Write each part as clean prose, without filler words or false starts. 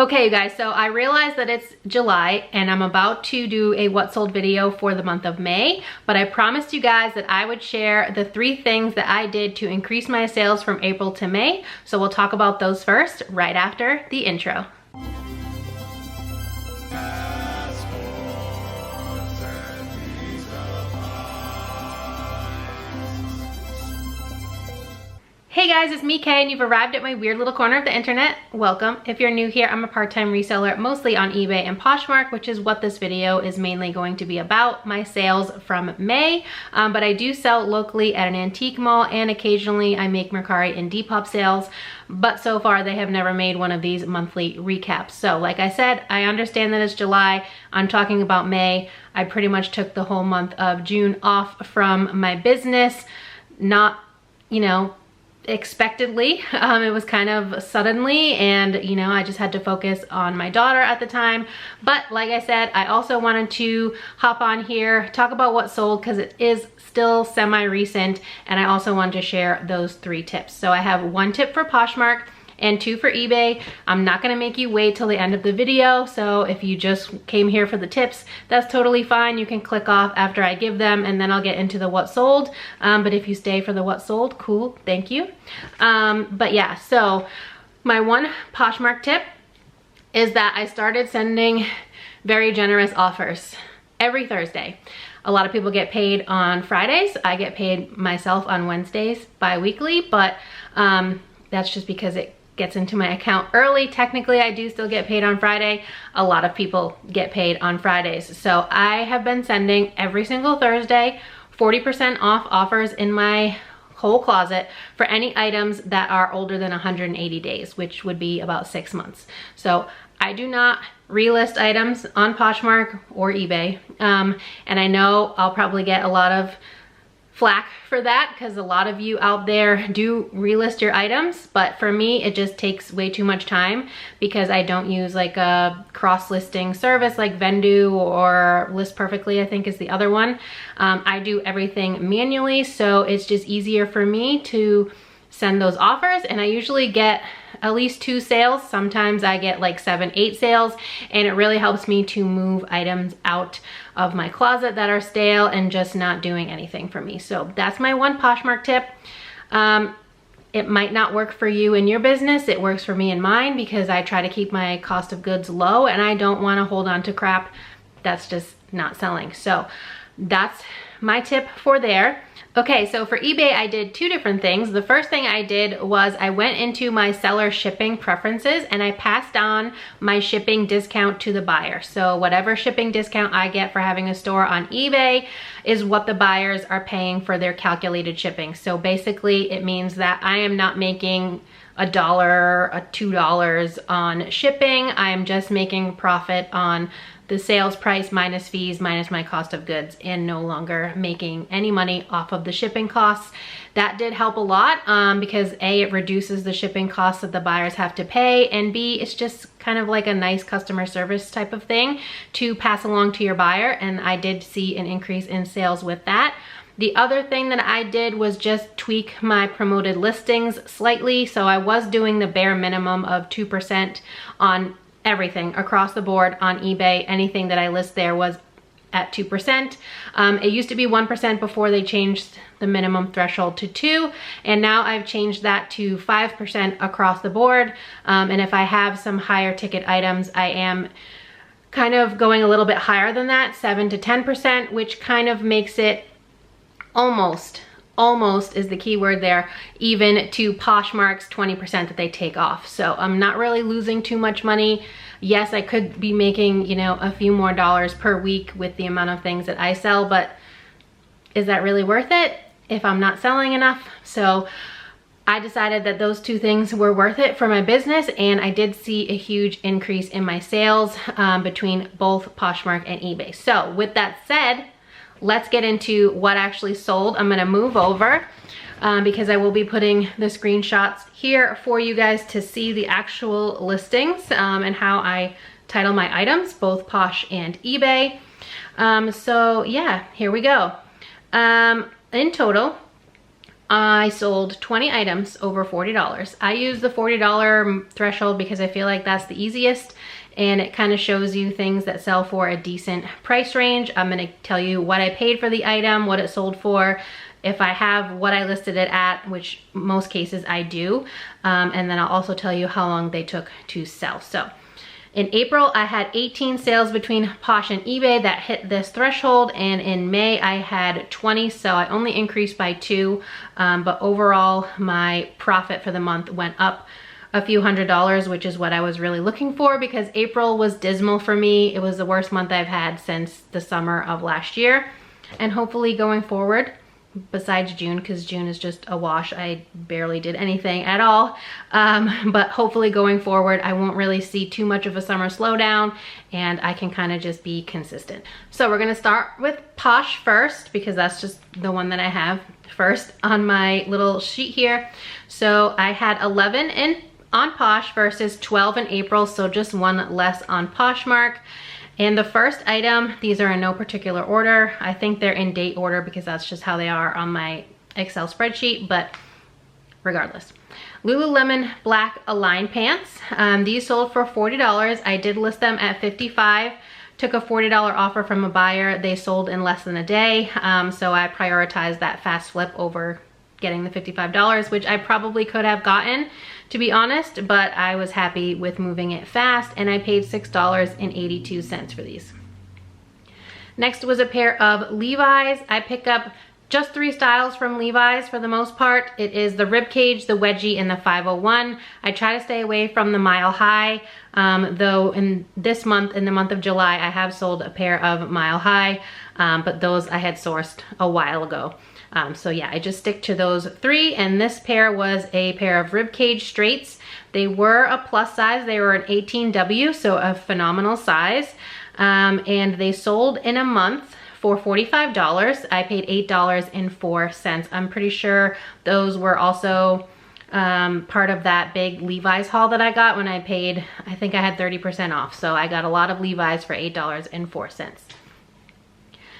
Okay, you guys, so I realized that it's July and I'm about to do a what sold video for the month of May, but I promised you guys that I would share the 3 things that I did to increase my sales from April to May. So we'll talk about those first, right after the intro. Hey guys, it's me, Kay, and you've arrived at my weird little corner of the internet. Welcome. If you're new here, I'm a part-time reseller, mostly on eBay and Poshmark, which is what this video is mainly going to be about, my sales from May. But I do sell locally at an antique mall, and occasionally I make Mercari and Depop sales. But so far, they have never made one of these monthly recaps. So like I said, I understand that it's July. I'm talking about May. I pretty much took the whole month of June off from my business. Not, expectedly. It was kind of suddenly, and I just had to focus on my daughter at the time. But like I said, I also wanted to hop on here, talk about what sold, because it is still semi-recent, and I also wanted to share those 3 tips. So I have 1 tip for Poshmark and 2 for eBay. I'm not gonna make you wait till the end of the video, so if you just came here for the tips, that's totally fine. You can click off after I give them, and then I'll get into the what sold. But if you stay for the what sold, cool, thank you. But yeah, so my 1 Poshmark tip is that I started sending very generous offers every Thursday. A lot of people get paid on Fridays. I get paid myself on Wednesdays bi-weekly, but that's just because it gets into my account early. Technically, I do still get paid on Friday. A lot of people get paid on Fridays. So I have been sending every single Thursday 40% off offers in my whole closet for any items that are older than 180 days, which would be about 6 months. So I do not relist items on Poshmark or eBay. And I know I'll probably get a lot of flack for that, because a lot of you out there do relist your items, but for me it just takes way too much time because I don't use like a cross-listing service like Vendu or List Perfectly, I think is the other one. I do everything manually, so it's just easier for me to send those offers, and I usually get at least 2 sales. Sometimes I get like 7, 8 sales, and it really helps me to move items out of my closet that are stale and just not doing anything for me. So that's my 1 Poshmark tip. It might not work for you in your business. It works for me in mine because I try to keep my cost of goods low, and I don't want to hold on to crap that's just not selling. So that's my tip for there. Okay, so for eBay, I did 2 different things. The first thing I did was I went into my seller shipping preferences and I passed on my shipping discount to the buyer. So whatever shipping discount I get for having a store on eBay is what the buyers are paying for their calculated shipping. So basically it means that I am not making $1 or $2 on shipping. I am just making profit on the sales price minus fees minus my cost of goods, and no longer making any money off of the shipping costs. That did help a lot because A, it reduces the shipping costs that the buyers have to pay, and B, it's just kind of like a nice customer service type of thing to pass along to your buyer, and I did see an increase in sales with that. The other thing that I did was just tweak my promoted listings slightly. So I was doing the bare minimum of 2% on everything across the board on eBay. Anything that I list there was at 2%. It used to be 1% before they changed the minimum threshold to 2%, and now I've changed that to 5% across the board. And if I have some higher ticket items, I am kind of going a little bit higher than that, 7 to 10%, which kind of makes it almost is the key word there, even to Poshmark's 20% that they take off. So I'm not really losing too much money. Yes, I could be making, a few more dollars per week with the amount of things that I sell, but is that really worth it if I'm not selling enough? So I decided that those 2 things were worth it for my business, and I did see a huge increase in my sales between both Poshmark and eBay. So with that said, let's get into what actually sold. I'm gonna move over because I will be putting the screenshots here for you guys to see the actual listings and how I title my items, both Posh and eBay. So yeah, here we go. In total, I sold 20 items over $40. I use the $40 threshold because I feel like that's the easiest, and it kind of shows you things that sell for a decent price range. I'm gonna tell you what I paid for the item, what it sold for, if I have what I listed it at, which most cases I do, and then I'll also tell you how long they took to sell. So in April, I had 18 sales between Posh and eBay that hit this threshold, and in May, I had 20, so I only increased by 2, but overall, my profit for the month went up a few $100s, which is what I was really looking for, because April was dismal for me. It was the worst month I've had since the summer of last year, and hopefully going forward, besides June, because June is just a wash. I barely did anything at all. But hopefully going forward, I won't really see too much of a summer slowdown, and I can kind of just be consistent. So we're gonna start with Posh first, because that's just the one that I have first on my little sheet here. So I had 11 on Posh versus 12 in April, so just one less on Poshmark. And the first item, these are in no particular order. I think they're in date order because that's just how they are on my Excel spreadsheet, but regardless. Lululemon black Align pants. These sold for $40. I did list them at $55. Took a $40 offer from a buyer. They sold in less than a day, so I prioritized that fast flip over getting the $55, which I probably could have gotten, to be honest, but I was happy with moving it fast, and I paid $6.82 for these. Next was a pair of Levi's. I picked up just 3 styles from Levi's for the most part. It is the ribcage, the wedgie, and the 501. I try to stay away from the Mile High, though in this month, in the month of July, I have sold a pair of Mile High, but those I had sourced a while ago. So yeah, I just stick to those 3, and this pair was a pair of ribcage straights. They were a plus size. They were an 18W, so a phenomenal size, and they sold in a month for $45. I paid $8.04. I'm pretty sure those were also part of that big Levi's haul that I got when I paid, I think I had 30% off, so I got a lot of Levi's for $8.04.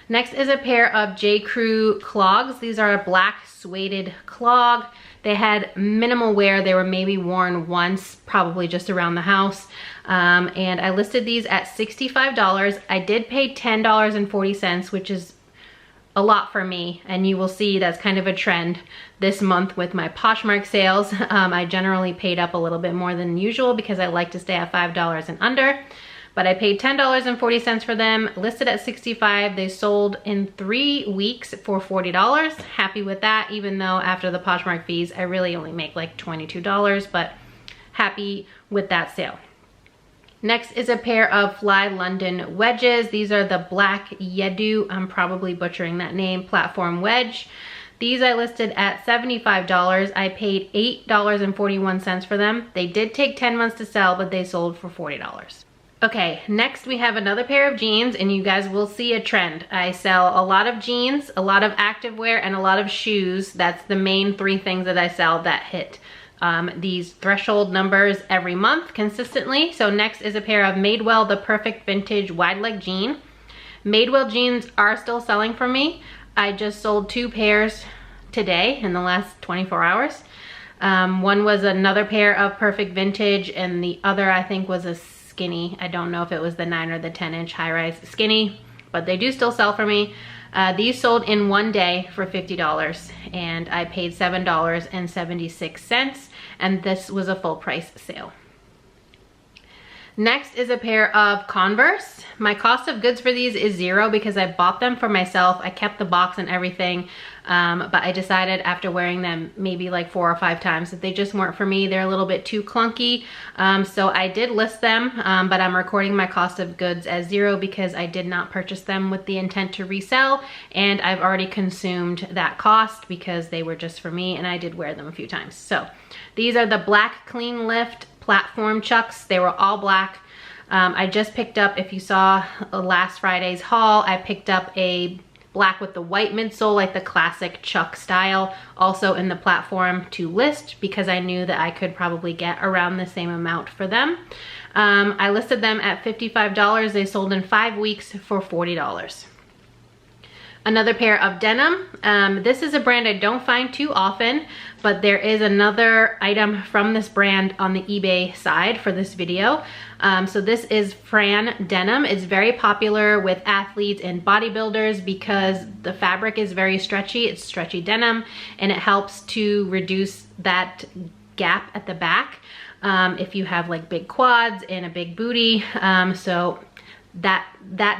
Next is a pair of J. Crew clogs. These are a black suede clog. They had minimal wear. They were maybe worn once, probably just around the house. And I listed these at $65. I did pay $10.40, which is a lot for me. And you will see that's kind of a trend this month with my Poshmark sales. I generally paid up a little bit more than usual because I like to stay at $5 and under. But I paid $10.40 for them, listed at $65. They sold in 3 weeks for $40. Happy with that, even though after the Poshmark fees, I really only make like $22, but happy with that sale. Next is a pair of Fly London wedges. These are the black Yedu, I'm probably butchering that name, platform wedge. These I listed at $75. I paid $8.41 for them. They did take 10 months to sell, but they sold for $40. Okay, next we have another pair of jeans, and you guys will see a trend. I sell a lot of jeans, a lot of activewear, and a lot of shoes. That's the main 3 things that I sell that hit these threshold numbers every month consistently. So next is a pair of Madewell, the perfect vintage wide leg jean. Madewell jeans are still selling for me. I just sold 2 pairs today in the last 24 hours. One was another pair of perfect vintage, and the other I think was a skinny. I don't know if it was the 9 or the 10-inch high-rise skinny, but they do still sell for me. These sold in 1 day for $50, and I paid $7.76, and this was a full price sale. Next is a pair of Converse. My cost of goods for these is $0 because I bought them for myself. I kept the box and everything, but I decided after wearing them maybe like 4 or 5 times that they just weren't for me. They're a little bit too clunky, so I did list them, but I'm recording my cost of goods as $0 because I did not purchase them with the intent to resell, and I've already consumed that cost because they were just for me, and I did wear them a few times. So these are the black clean lift platform chucks. They were all black. I just picked up, if you saw last Friday's haul, I picked up a black with the white midsole, like the classic chuck style, also in the platform to list because I knew that I could probably get around the same amount for them. I listed them at $55. They sold in 5 weeks for $40. Another pair of denim. This is a brand I don't find too often, but there is another item from this brand on the eBay side for this video. So this is Fran denim. It's very popular with athletes and bodybuilders because the fabric is very stretchy. It's stretchy denim, and it helps to reduce that gap at the back if you have like big quads and a big booty. So that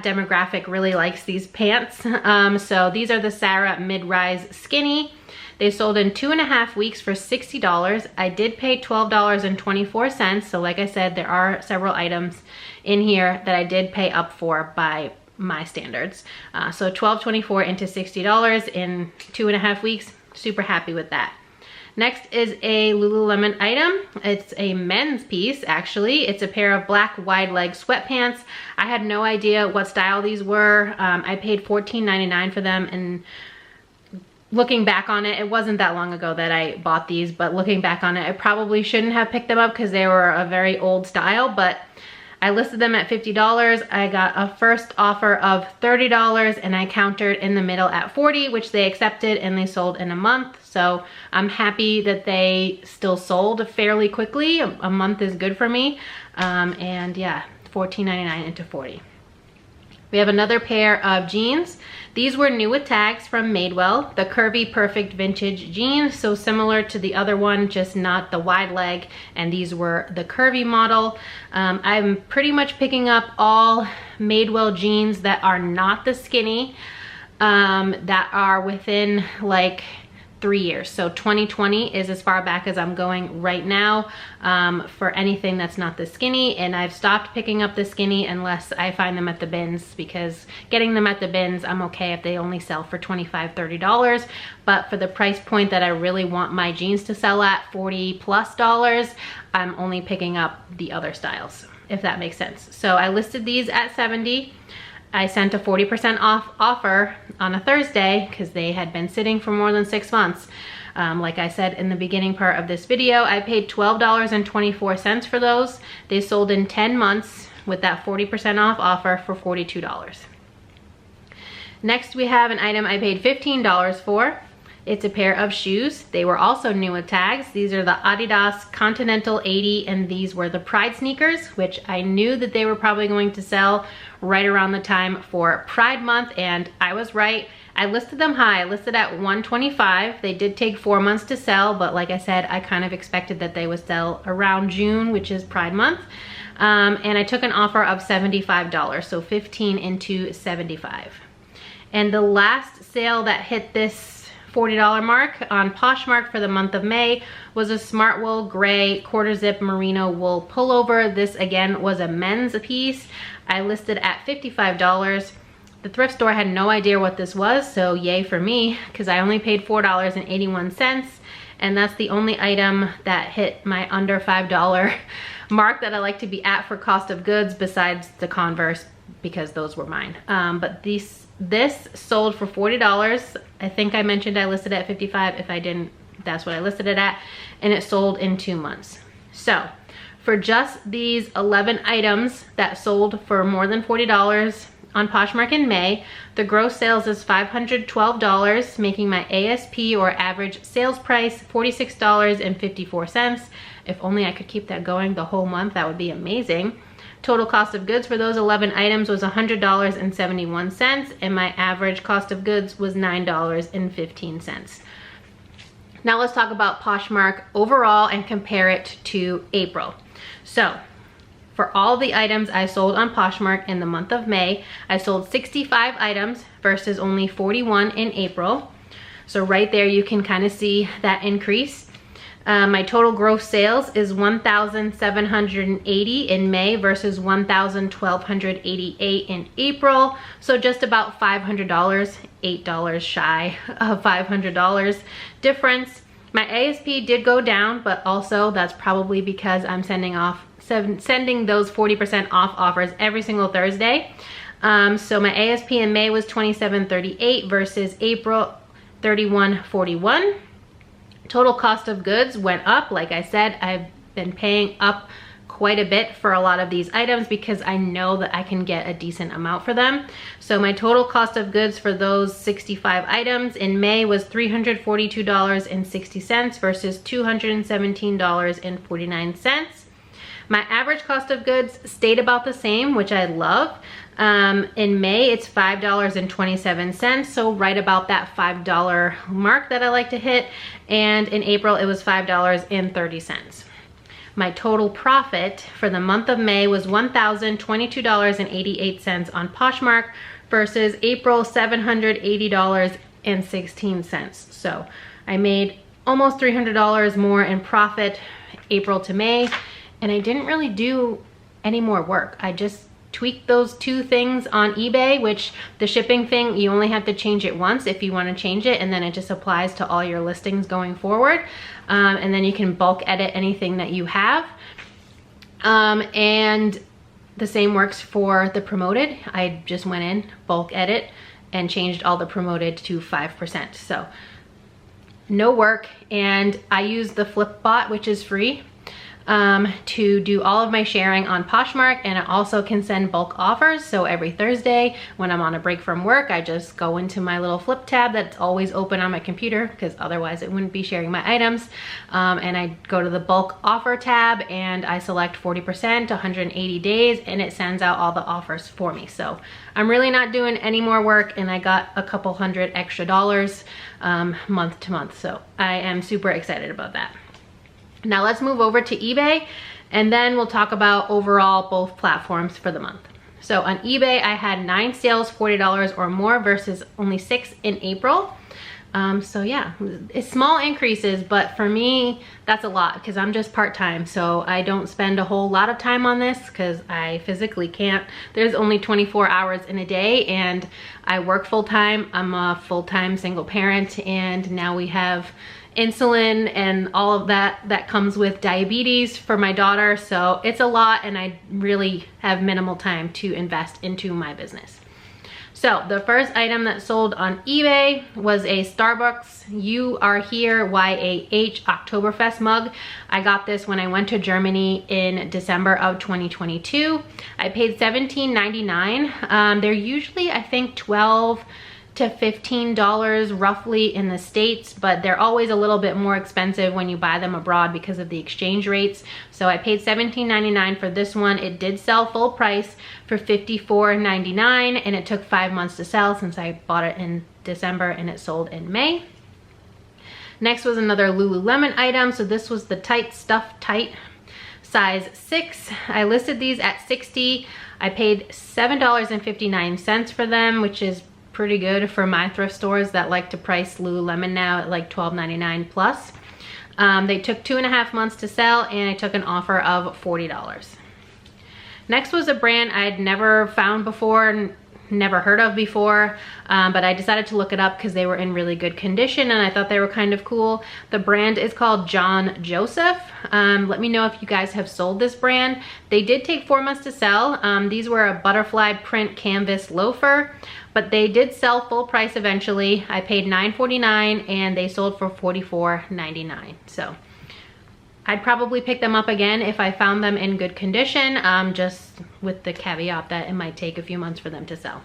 demographic really likes these pants. So these are the Sarah mid-rise skinny. They sold in 2.5 weeks for $60. I did pay $12.24. So like I said, there are several items in here that I did pay up for by my standards. So $12.24 into $60 in 2.5 weeks. Super happy with that. Next is a Lululemon item. It's a men's piece, actually. It's a pair of black wide leg sweatpants. I had no idea what style these were. I paid $14.99 for them, and looking back on it, it wasn't that long ago that I bought these, but looking back on it, I probably shouldn't have picked them up because they were a very old style, but I listed them at $50. I got a first offer of $30 and I countered in the middle at $40, which they accepted, and they sold in a month. So I'm happy that they still sold fairly quickly. A month is good for me. And yeah, $14.99 into $40. We have another pair of jeans. These were new with tags from Madewell, the curvy perfect vintage jeans. So similar to the other one, just not the wide leg, and these were the curvy model. I'm pretty much picking up all Madewell jeans that are not the skinny, that are within like 3 years. So 2020 is as far back as I'm going right now for anything that's not the skinny, and I've stopped picking up the skinny unless I find them at the bins, because getting them at the bins, I'm okay if they only sell for $25, $30, but for the price point that I really want my jeans to sell at, $40+, I'm only picking up the other styles, if that makes sense. So I listed these at $70. I sent a 40% off offer on a Thursday because they had been sitting for more than 6 months. Like I said in the beginning part of this video, I paid $12.24 for those. They sold in 10 months with that 40% off offer for $42. Next, we have an item I paid $15 for. It's a pair of shoes. They were also new with tags. These are the Adidas Continental 80, and these were the Pride sneakers, which I knew that they were probably going to sell right around the time for Pride Month, and I was right. I listed them high. I listed at $125. They did take 4 months to sell, but like I said, I kind of expected that they would sell around June, which is Pride Month. And I took an offer of $75, so 15 into $75. And the last sale that hit this $40 mark on Poshmark for the month of May was a Smartwool gray quarter zip merino wool pullover. This again was a men's piece. I listed at $55. The thrift store had no idea what this was, so yay for me, because I only paid $4.81, and that's the only item that hit my under $5 mark that I like to be at for cost of goods, besides the Converse, because those were mine. But this sold for $40. I think I mentioned I listed it at $55. If I didn't, that's what I listed it at, and it sold in 2 months. So for just these 11 items that sold for more than $40 on Poshmark in May, the gross sales is $512, making my ASP, or average sales price, $46.54. If only I could keep that going the whole month, that would be amazing. Total cost of goods for those 11 items was $100.71, and my average cost of goods was $9.15. Now let's talk about Poshmark overall and compare it to April. So for all the items I sold on Poshmark in the month of May, I sold 65 items versus only 41 in April. So right there you can kind of see that increase. My total gross sales is $1,780 in May versus $1,1288 in April. So just about $500, $8 shy of $500 difference. My ASP did go down, but also that's probably because I'm sending those 40% off offers every single Thursday. So my ASP in May was $27.38 versus April $31.41. Total cost of goods went up. Like I said, I've been paying up quite a bit for a lot of these items because I know that I can get a decent amount for them. So my total cost of goods for those 65 items in May was $342.60 versus $217.49. My average cost of goods stayed about the same, which I love. In May, it's $5.27, so right about that $5 mark that I like to hit. And in April, it was $5.30. My total profit for the month of May was $1,022.88 on Poshmark versus April $780.16. So I made almost $300 more in profit April to May, and I didn't really do any more work. I just tweaked those 2 things on eBay, which the shipping thing, you only have to change it once if you want to change it, and then it just applies to all your listings going forward. And then you can bulk edit anything that you have. And the same works for the promoted. I just went in, bulk edit, and changed all the promoted to 5%. So no work. And I use the Flipbot, which is free, to do all of my sharing on Poshmark, and I also can send bulk offers. So every Thursday when I'm on a break from work, I just go into my little flip tab that's always open on my computer because otherwise it wouldn't be sharing my items, and I go to the bulk offer tab and I select 40%, 180 days, and it sends out all the offers for me. So I'm really not doing any more work, and I got a couple $100 extra month to month. So I am super excited about that. Now let's move over to eBay, and then we'll talk about overall both platforms for the month. So on eBay, I had 9 sales, $40 or more versus only 6 in April. So yeah, it's small increases, but for me, that's a lot because I'm just part-time. So I don't spend a whole lot of time on this because I physically can't. There's only 24 hours in a day, and I work full-time. I'm a full-time single parent, and now we have insulin and all of that comes with diabetes for my daughter. So it's a lot, and I really have minimal time to invest into my business. So the first item that sold on eBay was a Starbucks You Are Here YAH Oktoberfest mug. I got this when I went to Germany in December of 2022. I paid $17.99. They're usually, I think, $12 to $15 roughly in the States, but they're always a little bit more expensive when you buy them abroad because of the exchange rates. So I paid $17.99 for this one. It did sell full price for $54.99, and it took 5 months to sell since I bought it in December and it sold in May. Next was another Lululemon item. So this was the Tight Stuff Tight size 6. I listed these at $60. I paid $7.59 for them, which is pretty good for my thrift stores that like to price Lululemon now at like $12.99 plus. They took 2.5 months to sell, and I took an offer of $40. Next was a brand I'd never found before, never heard of before, but I decided to look it up because they were in really good condition and I thought they were kind of cool. The brand is called John Joseph. Let me know if you guys have sold this brand. They did take 4 months to sell. These were a butterfly print canvas loafer, but they did sell full price eventually. I paid $9.49 and they sold for $44.99. So I'd probably pick them up again if I found them in good condition, just with the caveat that it might take a few months for them to sell.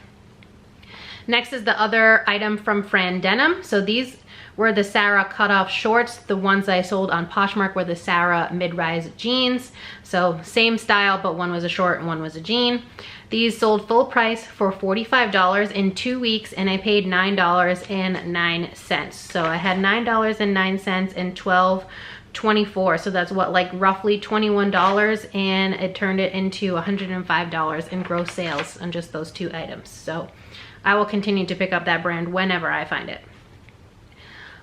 Next is the other item from Fran Denim. So these were the Sarah cutoff shorts. The ones I sold on Poshmark were the Sarah mid-rise jeans. So same style, but one was a short and one was a jean. These sold full price for $45 in 2 weeks, and I paid $9.09. So I had $9.09 and $12.24. So that's what, like roughly $21, and it turned it into $105 in gross sales on just those 2 items. So I will continue to pick up that brand whenever I find it.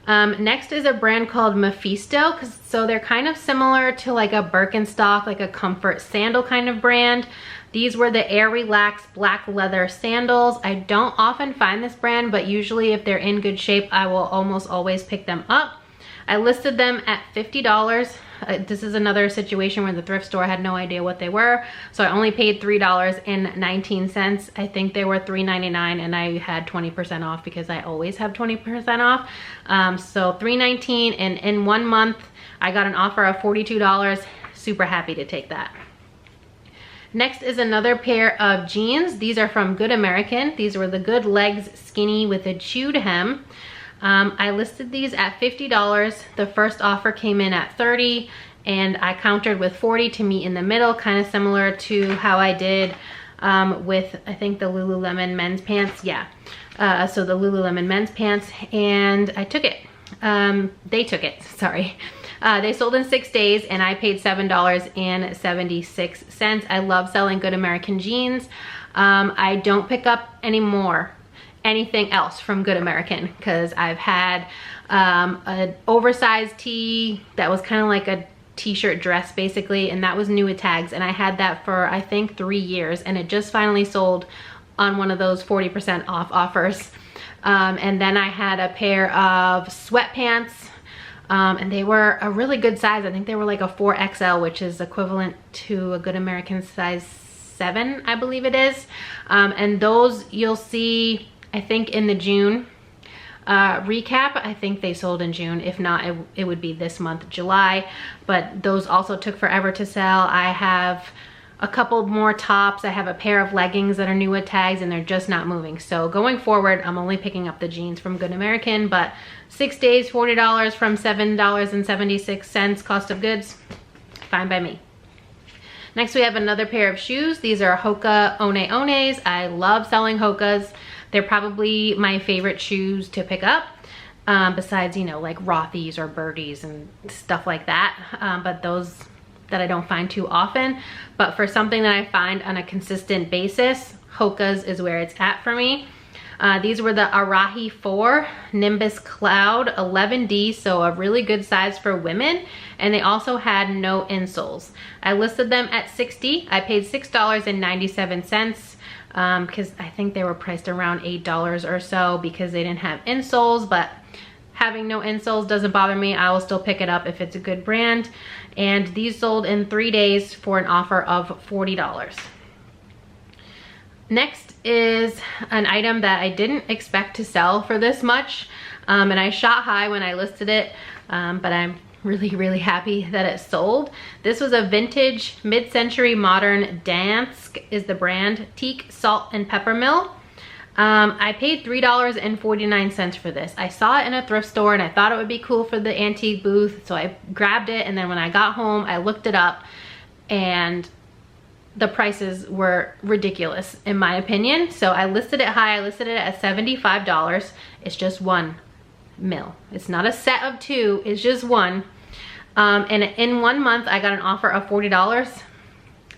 Next is a brand called Mephisto. So they're kind of similar to like a Birkenstock, like a comfort sandal kind of brand. These were the Air Relax black leather sandals. I don't often find this brand, but usually if they're in good shape, I will almost always pick them up. I listed them at $50. This is another situation where the thrift store had no idea what they were, so I only paid $3.19. I think they were $3.99, and I had 20% off because I always have 20% off. So $3.19, and in 1 month I got an offer of $42. Super happy to take that. Next is another pair of jeans. These are from Good American. These were the Good Legs Skinny with a chewed hem. I listed these at $50. The first offer came in at $30, and I countered with $40 to meet in the middle, kind of similar to how I did with, I think, the Lululemon men's pants. Yeah, so the Lululemon men's pants, and I took it. They took it, sorry. They sold in 6 days, and I paid $7.76. I love selling Good American jeans. I don't pick up anything else from Good American, because I've had an oversized tee that was kind of like a t-shirt dress basically, and that was new with tags, and I had that for I think 3 years, and it just finally sold on one of those 40% off offers. And then I had a pair of sweatpants, and they were a really good size. I think they were like a 4XL, which is equivalent to a Good American size 7, I believe it is. And those you'll see, I think, in the June recap. I think they sold in June. If not, it would be this month, July. But those also took forever to sell. I have a couple more tops. I have a pair of leggings that are new with tags, and they're just not moving. So going forward, I'm only picking up the jeans from Good American, but 6 days, $40 from $7.76 cost of goods, fine by me. Next, we have another pair of shoes. These are Hoka One Ones. I love selling Hokas. They're probably my favorite shoes to pick up, besides, you know, like Rothy's or Birdies and stuff like that. But those that I don't find too often. But for something that I find on a consistent basis, Hoka's is where it's at for me. These were the Arahi 4 Nimbus Cloud 11D, so a really good size for women, and they also had no insoles. I listed them at $60. I paid $6.97 because I think they were priced around $8 or so because they didn't have insoles, but having no insoles doesn't bother me. I will still pick it up if it's a good brand. And these sold in 3 days for an offer of $40. Next is an item that I didn't expect to sell for this much, and I shot high when I listed it, but I'm really happy that it sold. This was a vintage mid-century modern Dansk is the brand, teak salt and pepper mill. I paid $3.49 for this. I saw it in a thrift store and I thought it would be cool for the antique booth, so I grabbed it, and then when I got home I looked it up, and the prices were ridiculous in my opinion. So I listed it high. I listed it at $75. It's just one mill. It's not a set of 2, it's just one. And in 1 month I got an offer of $40.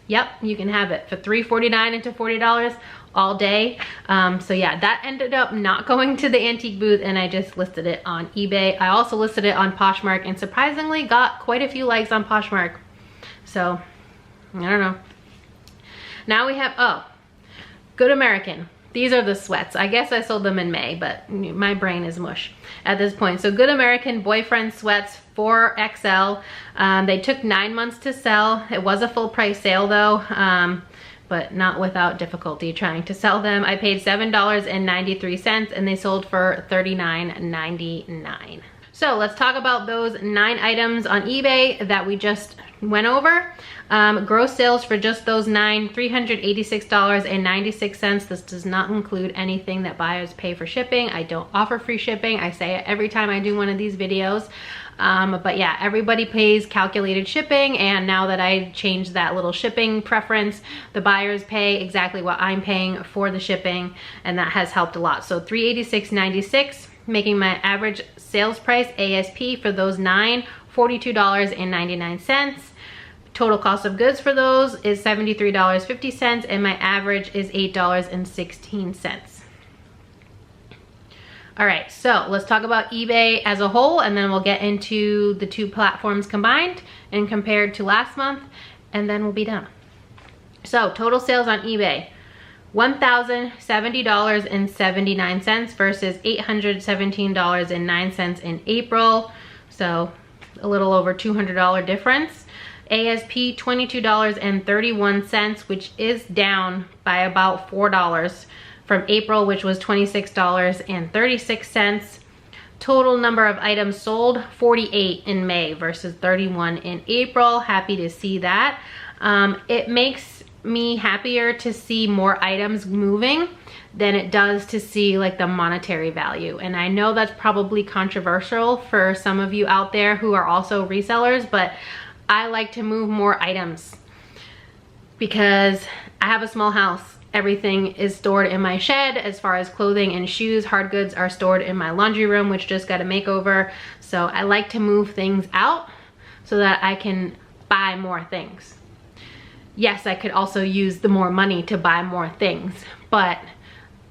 Yep, you can have it for $3.49 into $40 all day. So yeah, that ended up not going to the antique booth, and I just listed it on eBay. I also listed it on Poshmark and surprisingly got quite a few likes on Poshmark. So I don't know. Now we have, Good American. These are the sweats. I guess I sold them in May, but my brain is mush at this point. So Good American boyfriend sweats 4XL. They took 9 months to sell. It was a full price sale though, but not without difficulty trying to sell them. I paid $7.93 and they sold for $39.99. So let's talk about those 9 items on eBay that we just went over. Gross sales for just those 9, $386.96. This does not include anything that buyers pay for shipping. I don't offer free shipping. I say it every time I do one of these videos. But yeah, everybody pays calculated shipping, and now that I changed that little shipping preference, the buyers pay exactly what I'm paying for the shipping, and that has helped a lot. So $386.96, making my average sales price, ASP, for those 9, $42.99. Total cost of goods for those is $73.50, and my average is $8.16. All right, so let's talk about eBay as a whole, and then we'll get into the 2 platforms combined and compared to last month, and then we'll be done. So total sales on eBay, $1,070.79 versus $817.09 in April. So a little over $200 difference. ASP $22.31, which is down by about $4 from April, which was $26.36. Total number of items sold, 48 in May versus 31 in April. Happy to see that. It makes me happier to see more items moving than it does to see like the monetary value. And I know that's probably controversial for some of you out there who are also resellers, but I like to move more items because I have a small house. Everything is stored in my shed as far as clothing and shoes. Hard goods are stored in my laundry room, which just got a makeover. So I like to move things out so that I can buy more things. Yes, I could also use the more money to buy more things, but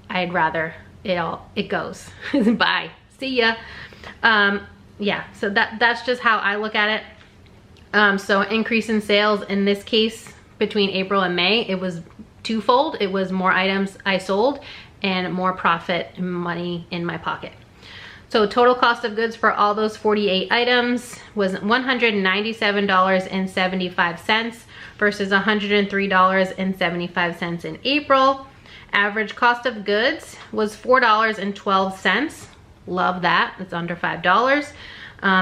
I'd rather it goes. Bye, see ya. Yeah, so that's just how I look at it. So increase in sales in this case between April and May, it was twofold. It was more items I sold and more profit money in my pocket. So total cost of goods for all those 48 items was $197.75 versus $103.75 in April. Average cost of goods was $4.12. Love that, it's under $5.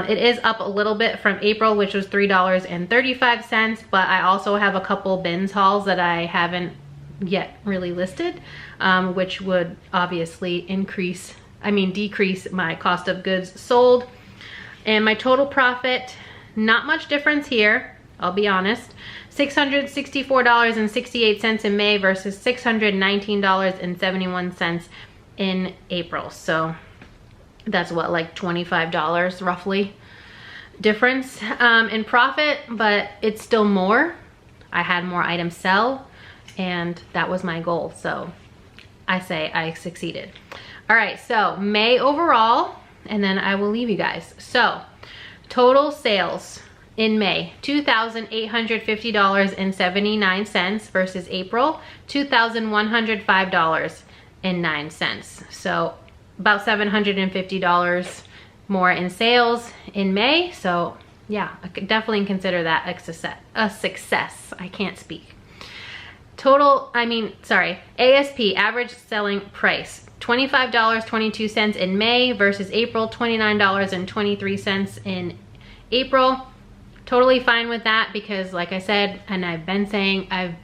It is up a little bit from April, which was $3.35, but I also have a couple bins hauls that I haven't yet really listed, which would obviously decrease my cost of goods sold. And my total profit, not much difference here, I'll be honest. $664.68 in May versus $619.71 in April. So that's what, like $25 roughly difference in profit, but it's still more. I had more items sell and that was my goal. So I say I succeeded. All right, so May overall, and then I will leave you guys. So total sales in May, $2,850.79 versus April, $2,105.09. So about $750 more in sales in May. So yeah, I could definitely consider that a success. I can't speak. ASP, average selling price, $25.22 in May versus April, $29.23 in April. Totally fine with that because like I said, and I've been saying, I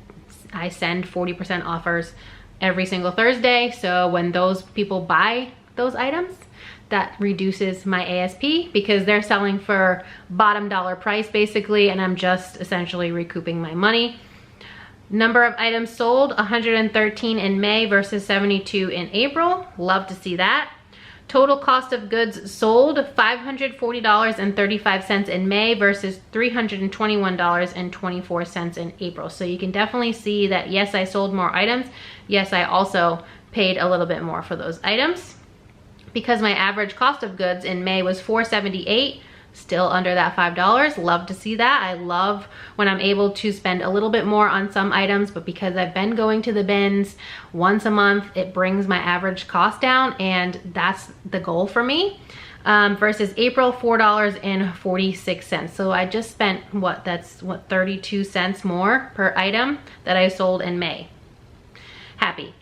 send 40% offers every single Thursday. So when those people buy those items, that reduces my ASP because they're selling for bottom dollar price basically, and I'm just essentially recouping my money. Number of items sold, 113 in May versus 72 in April. Love to see that. Total cost of goods sold, $540.35 in May versus $321.24 in April. So you can definitely see that yes, I sold more items. Yes, I also paid a little bit more for those items. Because my average cost of goods in May was $478, still under that $5. Love to see that. I love when I'm able to spend a little bit more on some items, but because I've been going to the bins once a month, it brings my average cost down, and that's the goal for me. Versus April, $4.46. So I just spent 32 cents more per item that I sold in May. Happy.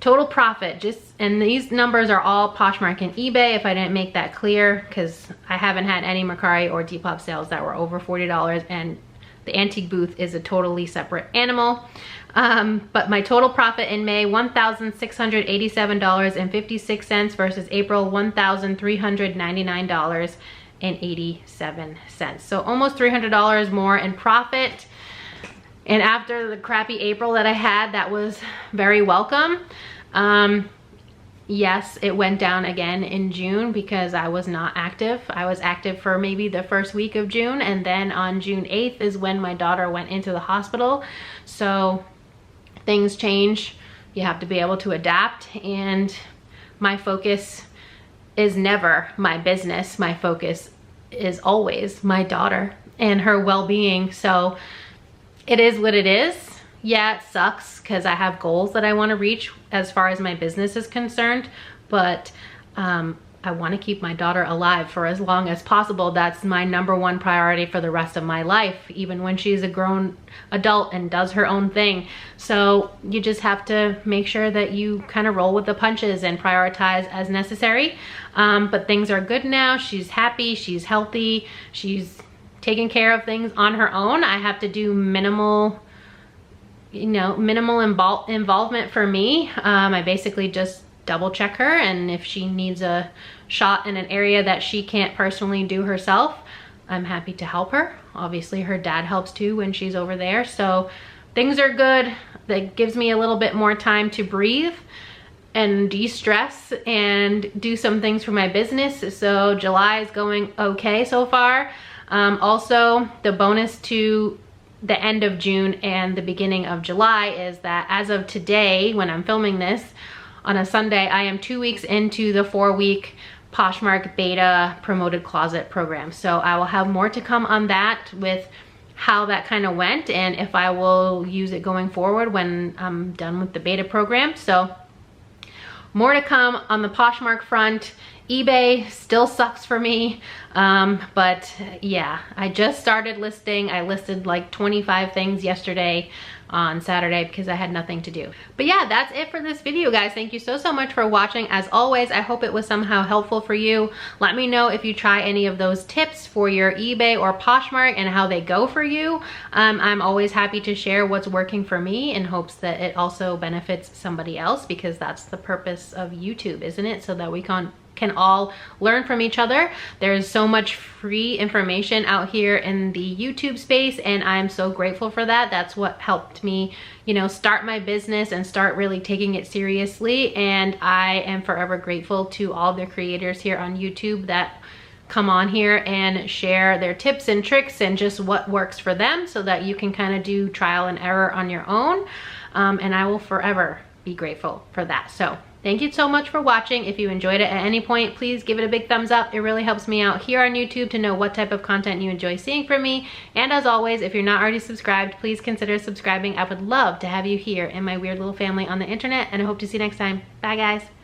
Total profit, and these numbers are all Poshmark and eBay if I didn't make that clear, because I haven't had any Mercari or Depop sales that were over $40, and the antique booth is a totally separate animal. But my total profit in May, $1,687.56 versus April, $1,399.87. So almost $300 more in profit. And after the crappy April that I had, that was very welcome. Yes, it went down again in June because I was not active. I was active for maybe the first week of June, and then on June 8th is when my daughter went into the hospital. So things change. You have to be able to adapt, and my focus is never my business. My focus is always my daughter and her well-being. So it is what it is. Yeah, it sucks because I have goals that I want to reach as far as my business is concerned, but I want to keep my daughter alive for as long as possible. That's my #1 priority for the rest of my life, even when she's a grown adult and does her own thing. So you just have to make sure that you kind of roll with the punches and prioritize as necessary. But things are good now. She's happy, she's healthy, she's taking care of things on her own. I have to do minimal, you know, minimal involvement for me. I basically just double check her, and if she needs a shot in an area that she can't personally do herself, I'm happy to help her. Obviously her dad helps too when she's over there, so things are good. That gives me a little bit more time to breathe and de-stress and do some things for my business. So July is going okay so far. Also, the bonus to the end of June and the beginning of July is that as of today, when I'm filming this on a Sunday, I am 2 weeks into the 4-week Poshmark beta promoted closet program. So I will have more to come on that with how that kind of went and if I will use it going forward when I'm done with the beta program. So more to come on the Poshmark front. eBay still sucks for me, but yeah, I just started listing. I listed like 25 things yesterday on Saturday because I had nothing to do. But yeah, that's it for this video, guys. Thank you so much for watching. As always, I hope it was somehow helpful for you. Let me know if you try any of those tips for your eBay or Poshmark and how they go for you. I'm always happy to share what's working for me in hopes that it also benefits somebody else, because that's the purpose of YouTube, isn't it? So that we can all learn from each other. There's so much free information out here in the YouTube space, and I'm so grateful for that. That's what helped me, you know, start my business and start really taking it seriously. And I am forever grateful to all the creators here on YouTube that come on here and share their tips and tricks and just what works for them, so that you can kind of do trial and error on your own. And I will forever be grateful for that. So thank you so much for watching. If you enjoyed it at any point, please give it a big thumbs up. It really helps me out here on YouTube to know what type of content you enjoy seeing from me. And as always, if you're not already subscribed, please consider subscribing. I would love to have you here in my weird little family on the internet, and I hope to see you next time. Bye, guys.